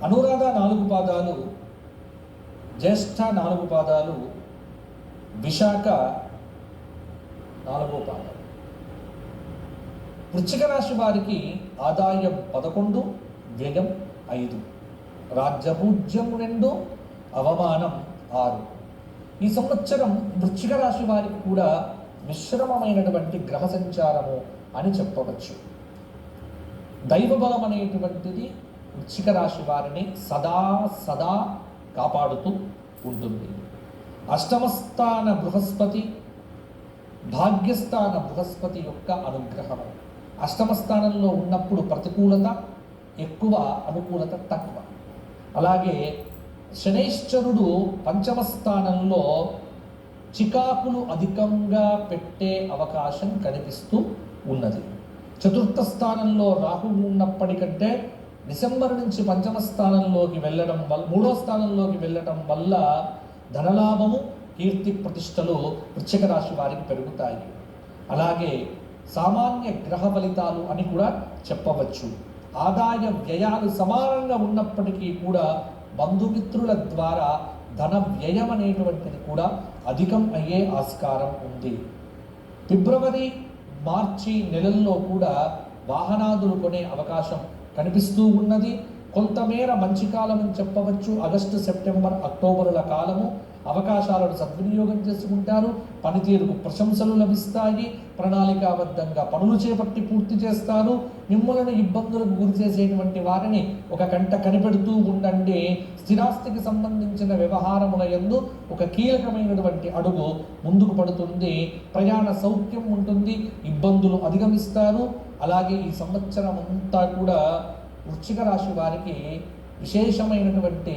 అనురాధ 4 పాదాలు, జ్యేష్ఠ 4 పాదాలు, విశాఖ 4వ పాదం. వృశ్చిక రాశి వారికి ఆదాయం 11, వ్యయం 5, రాజ్యపూజ్యం 2, అవమానం 6. ఈ సంవత్సరం వృశ్చిక రాశి వారికి కూడా మిశ్రమమైనటువంటి గ్రహ సంచారము అని చెప్పవచ్చు. దైవబలం అనేటువంటిది వృశ్చిక రాశి వారిని సదా కాపాడుతూ ఉంటుంది. అష్టమస్థాన బృహస్పతి, భాగ్యస్థాన బృహస్పతి యొక్క అనుగ్రహం. అష్టమ స్థానంలో ఉన్నప్పుడు ప్రతికూలత ఎక్కువ, అనుకూలత తక్కువ. అలాగే శనైశ్చరుడు పంచమ స్థానంలో చికాకులు అధికంగా పెట్టే అవకాశం కనిపిస్తూ ఉన్నది. చతుర్థ స్థానంలో రాహువు ఉన్నప్పటికంటే డిసెంబర్ నుంచి పంచమ స్థానంలోకి వెళ్ళడం వల్ల, 3వ స్థానంలోకి వెళ్ళడం వల్ల ధనలాభము, కీర్తి ప్రతిష్టలు వృశ్చిక రాశి వారికి పెరుగుతాయి. అలాగే సామాన్య గ్రహ ఫలితాలు అని కూడా చెప్పవచ్చు. ఆదాయ వ్యయాలు సమానంగా ఉన్నప్పటికీ కూడా బంధుమిత్రుల ద్వారా ధన వ్యయం అనేటువంటిది కూడా అధికం అయ్యే ఆస్కారం ఉంది. ఫిబ్రవరి, మార్చి నెలల్లో కూడా వాహనాదులు కొనే అవకాశం కనిపిస్తూ ఉన్నది. కొంతమేర మంచి కాలం అని చెప్పవచ్చు. ఆగస్టు, సెప్టెంబర్, అక్టోబరుల కాలము. అవకాశాలను సద్వినియోగం చేసుకుంటారు. పనితీరుకు ప్రశంసలు లభిస్తాయి. ప్రణాళికాబద్ధంగా పనులు చేపట్టి పూర్తి చేస్తారు. మిమ్మల్ని ఇబ్బందులకు గురి చేసేటువంటి వారిని ఒక కంట కనిపెడుతూ ఉండండి. స్థిరాస్తికి సంబంధించిన వ్యవహారముల యందు ఒక కీలకమైనటువంటి అడుగు ముందుకు పడుతుంది. ప్రయాణ సౌఖ్యం ఉంటుంది. ఇబ్బందులు అధిగమిస్తారు. అలాగే ఈ సంవత్సరం అంతా కూడా వృశ్చిక రాశి వారికి విశేషమైనటువంటి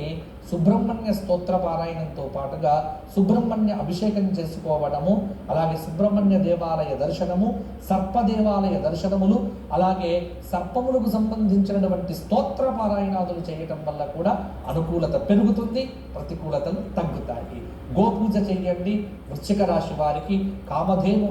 సుబ్రహ్మణ్య స్తోత్ర పారాయణంతో పాటుగా సుబ్రహ్మణ్య అభిషేకం చేసుకోవడము, అలాగే సుబ్రహ్మణ్య దేవాలయ దర్శనము, సర్ప దేవాలయ దర్శనములు, అలాగే సర్పములకు సంబంధించినటువంటి స్తోత్ర పారాయణాదులు చేయటం వల్ల కూడా అనుకూలత పెరుగుతుంది, ప్రతికూలతలు తగ్గుతాయి. గోపూజ చేయండి. వృశ్చిక రాశి వారికి కామధేను